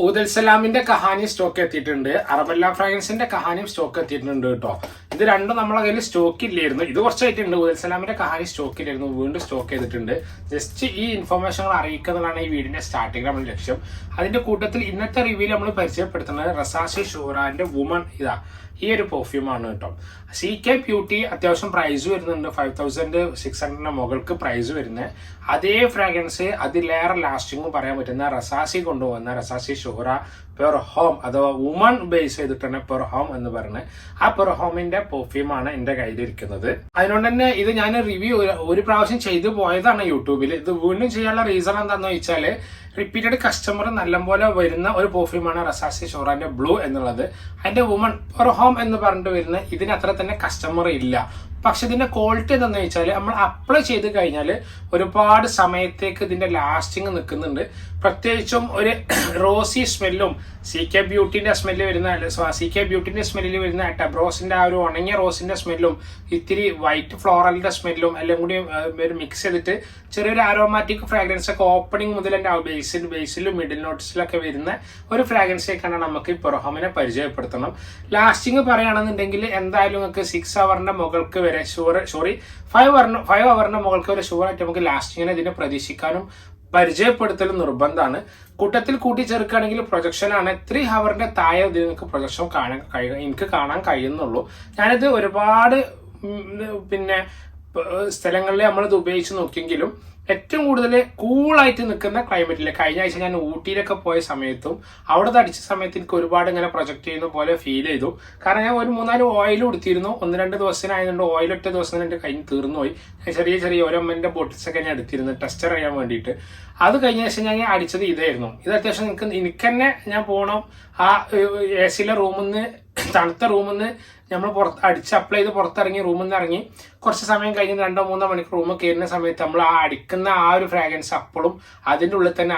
ഊദൽ സലാമിന്റെ Kahani stock എത്തിയിട്ടുണ്ട്. അറബല്ല ഫ്രാഗ്രൻസിന്റെ കഹാനിയും stock എത്തിയിട്ടുണ്ട് കേട്ടോ. ഇത് രണ്ടും നമ്മളെ കയ്യിൽ സ്റ്റോക്ക് ഇല്ലായിരുന്നു. ഇത് കുറച്ചായിട്ടുണ്ട്. ഊദൽ സലാമിന്റെ കഹാനി സ്റ്റോക്ക് ഇല്ലായിരുന്നു, വീണ്ടും സ്റ്റോക്ക് ചെയ്തിട്ടുണ്ട്. ജസ്റ്റ് ഈ ഇൻഫർമേഷനുകൾ അറിയിക്കുന്നതാണ് ഈ വീടിന്റെ സ്റ്റാർട്ടിംഗ് നമ്മുടെ ലക്ഷ്യം. അതിന്റെ കൂട്ടത്തിൽ ഇന്നത്തെ റിവ്യൂവിൽ നമ്മൾ പരിചയപ്പെടുത്തുന്നത് റസാസി ഷൂറാന്റെ വുമൺ ഈ ഒരു പെർഫ്യൂമാണ് കേട്ടോ. CK ബ്യൂട്ടി അത്യാവശ്യം പ്രൈസ് വരുന്നുണ്ട്. 5600 മുകൾക്ക് പ്രൈസ് വരുന്നത്. അതേ ഫ്രാഗ്രൻസ് അതിലേറെ ലാസ്റ്റിംഗും പറയാൻ പറ്റുന്ന റസാസി കൊണ്ടുപോകുന്ന റസാസി ഷൂറ പെർ ഹോം അഥവാ വുമൺ ബേസ് ചെയ്തിട്ടാണ് പെർ ഹോം എന്ന് പറയുന്നത്. ആ പെർ ഹോമിന്റെ പെർഫ്യൂമാണ് എന്റെ കയ്യിലിരിക്കുന്നത്. അതുകൊണ്ട് തന്നെ ഇത് ഞാൻ റിവ്യൂ ഒരു പ്രാവശ്യം ചെയ്തു പോയതാണ് യൂട്യൂബിൽ. ഇത് വീണ്ടും ചെയ്യാനുള്ള റീസൺ എന്താണെന്ന് വെച്ചാല് റിപ്പീറ്റഡ് കസ്റ്റമർ നല്ലപോലെ വരുന്ന ഒരു പെർഫ്യൂമാണ് റസാസി ഷോറാന്റെ ബ്ലൂ എന്നുള്ളത്. അതിന്റെ വുമൺ പെർ ഹോം എന്ന് പറഞ്ഞിട്ട് വരുന്ന ഇതിനത്ര തന്നെ കസ്റ്റമർ ഇല്ല. പക്ഷെ ഇതിന്റെ ക്വാളിറ്റി എന്താണെന്ന് വെച്ചാൽ നമ്മൾ അപ്ലൈ ചെയ്ത് കഴിഞ്ഞാൽ ഒരുപാട് സമയത്തേക്ക് ഇതിന്റെ ലാസ്റ്റിംഗ് നിൽക്കുന്നുണ്ട്. പ്രത്യേകിച്ചും ഒരു റോസി സ്മെല്ലും CK ബ്യൂട്ടിന്റെ സ്മെല്ല് വരുന്ന CK ബ്യൂട്ടിന്റെ സ്മെല്ലിൽ വരുന്ന ടെബ്രോസിന്റെ ആ ഒരു ഉണങ്ങിയ റോസിന്റെ സ്മെല്ലും ഇത്തിരി വൈറ്റ് ഫ്ലോറലിന്റെ സ്മെല്ലും എല്ലാം കൂടി മിക്സ് ചെയ്തിട്ട് ചെറിയൊരു ആരോമാറ്റിക് ഫ്രാഗ്രൻസ് ഒക്കെ ഓപ്പണിംഗ് മുതൽ എൻ്റെ ബേസിലും മിഡിൽ നോട്ട്സിലൊക്കെ വരുന്ന ഒരു ഫ്രാഗ്രൻസേക്കാണ് നമുക്ക് ഈ പെർഹോമിനെ പരിചയപ്പെടുത്തണം. ലാസ്റ്റിംഗ് പറയുകയാണെന്നുണ്ടെങ്കിൽ എന്തായാലും നിങ്ങൾക്ക് 6 ഹവറിന്റെ മുകൾക്ക് വരെ 5 ഹവറിന്റെ മുകൾക്ക് വരെ ഷുവറായിട്ട് നമുക്ക് ലാസ്റ്റിങ്ങിനെ ഇതിനെ പ്രതീക്ഷിക്കാനും പരിചയപ്പെടുത്തലും നിർബന്ധമാണ്. കൂട്ടത്തിൽ കൂട്ടിച്ചേർക്കുകയാണെങ്കിൽ പ്രൊജക്ഷനാണ്. 3 ഹവറിന്റെ താഴെ നിങ്ങൾക്ക് പ്രൊജക്ഷൻ എനിക്ക് കാണാൻ കഴിയുന്നുള്ളൂ. ഞാനിത് ഒരുപാട് സ്ഥലങ്ങളിൽ നമ്മളിത് ഉപയോഗിച്ച് നോക്കിയെങ്കിലും ഏറ്റവും കൂടുതൽ കൂളായിട്ട് നിൽക്കുന്ന ക്ലൈമറ്റിൽ കഴിഞ്ഞ ആഴ്ച ഞാൻ ഊട്ടിയിലൊക്കെ പോയ സമയത്തും അവിടെ അടിച്ച സമയത്ത് എനിക്ക് ഒരുപാട് ഇങ്ങനെ പ്രൊജക്ട് ചെയ്യുന്ന പോലെ ഫീൽ ചെയ്തു. കാരണം ഞാൻ ഒരു 3-4 ഓയിൽ കൊടുത്തിരുന്നു. 1-2 ദിവസത്തിനായതുകൊണ്ട് ഓയിൽ ഒറ്റ ദിവസം എൻ്റെ കയ്യിൽ തീർന്നുപോയി. ചെറിയ ഓരോ അമ്മേൻ്റെ ബോട്ടിൽസ് ഒക്കെ ഞാൻ എടുത്തിരുന്നു ടെസ്റ്റ് ചെയ്യാൻ വേണ്ടിയിട്ട്. അത് കഴിഞ്ഞ ശേഷം ഞാൻ അടിച്ചത് ഇതായിരുന്നു. ഇത് അത്യാവശ്യം എനിക്ക് തന്നെ ഞാൻ പോകണം ആ AC റൂമിൽ നിന്ന് തണുത്ത റൂമിൽ നിന്ന് നമ്മൾ അപ്ലൈ ചെയ്ത് പുറത്തിറങ്ങി റൂമിൽ നിന്ന് ഇറങ്ങി കുറച്ച് സമയം കഴിഞ്ഞ് 2-3 മണിക്കൂർ റൂമിൽ കയറുന്ന സമയത്ത് നമ്മൾ ആ അടിക്കുന്ന ആ ഒരു ഫ്രാഗ്രൻസ് അപ്പോഴും അതിൻ്റെ ഉള്ളിൽ തന്നെ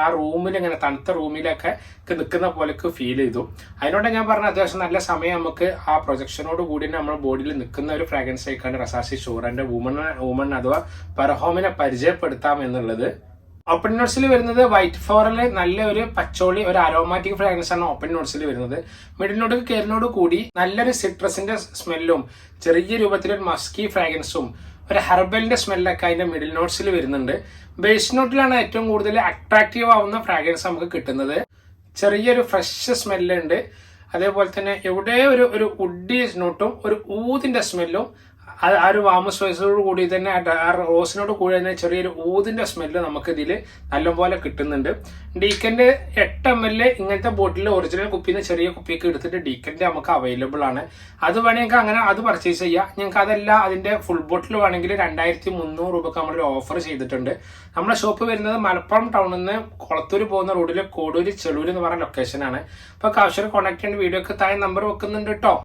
ആ റൂമിൽ ഇങ്ങനെ തണുത്ത റൂമിലൊക്കെ നിൽക്കുന്ന പോലെയൊക്കെ ഫീൽ ചെയ്തു. അതിനോട് ഞാൻ പറഞ്ഞ അത്യാവശ്യം നല്ല സമയം നമുക്ക് ആ പ്രൊജക്ഷനോട് കൂടി നമ്മുടെ ബോഡിയിൽ നിൽക്കുന്ന ഒരു ഫ്രാഗ്രൻസ് ആയിക്കാണ് റസാസി ഷൂറിന്റെ വുമൺ അഥവാ പെർഹോമിനെ പരിചയപ്പെടുത്താം എന്നുള്ളത്. ഓപ്പൺ നോട്ട്സിൽ വരുന്നത് വൈറ്റ് ഫ്ലോറൽ നല്ല ഒരു പച്ചോളി ഒരു അരോമാറ്റിക് ഫ്രാഗ്രൻസ് ആണ് ഓപ്പൺ നോട്ട്സിൽ വരുന്നത്. മിഡിൽ നോട്ട് കയറിനോട് കൂടി നല്ലൊരു സിട്രസിന്റെ സ്മെല്ലും ചെറിയ രൂപത്തിലൊരു മസ്കി ഫ്രാഗ്രൻസും ഒരു ഹെർബലിന്റെ സ്മെല്ലൊക്കെ അതിന്റെ മിഡിൽ നോട്ട്സിൽ വരുന്നുണ്ട്. ബേസ് നോട്ടിലാണ് ഏറ്റവും കൂടുതൽ അട്രാക്റ്റീവ് ആവുന്ന ഫ്രാഗ്രൻസ് നമുക്ക് കിട്ടുന്നത്. ചെറിയൊരു ഫ്രഷ് സ്മെല്ലുണ്ട്. അതേപോലെ തന്നെ എവിടെ ഒരു വുഡി നോട്ടും ഒരു ഊതിന്റെ സ്മെല്ലും ആ ഒരു വാമ സ്പൈസോട് കൂടി തന്നെ ആ റോസിനോട് കൂടി തന്നെ ചെറിയൊരു ഊതിന്റെ സ്മെല്ല് നമുക്ക് ഇതിൽ നല്ലപോലെ കിട്ടുന്നുണ്ട്. ഡീക്കന്റെ 8 ml ഇങ്ങനത്തെ ബോട്ടിൽ ഒറിജിനൽ കുപ്പിന്ന് ചെറിയ കുപ്പിയൊക്കെ എടുത്തിട്ട് ഡീക്കന്റെ നമുക്ക് അവൈലബിൾ ആണ്. അത് വേണമെങ്കിൽ അങ്ങനെ അത് പർച്ചേസ് ചെയ്യാം. ഞങ്ങൾക്ക് അതല്ല അതിന്റെ ഫുൾ ബോട്ടിൽ വേണമെങ്കിൽ 2300 രൂപക്ക് നമ്മളൊരു ഓഫർ ചെയ്തിട്ടുണ്ട്. നമ്മുടെ ഷോപ്പ് വരുന്നത് മലപ്പുറം ടൗണിൽ നിന്ന് കൊളത്തൂർ പോകുന്ന റോഡിൽ കോടൂര് ചെളൂര് എന്ന് പറയുന്ന ലൊക്കേഷനാണ്. അപ്പൊ ആവശ്യം കോൺടാക്ട് ചെയ്യേണ്ട വീഡിയോക്ക് താഴെ നമ്പർ വെക്കുന്നുണ്ട് കേട്ടോ.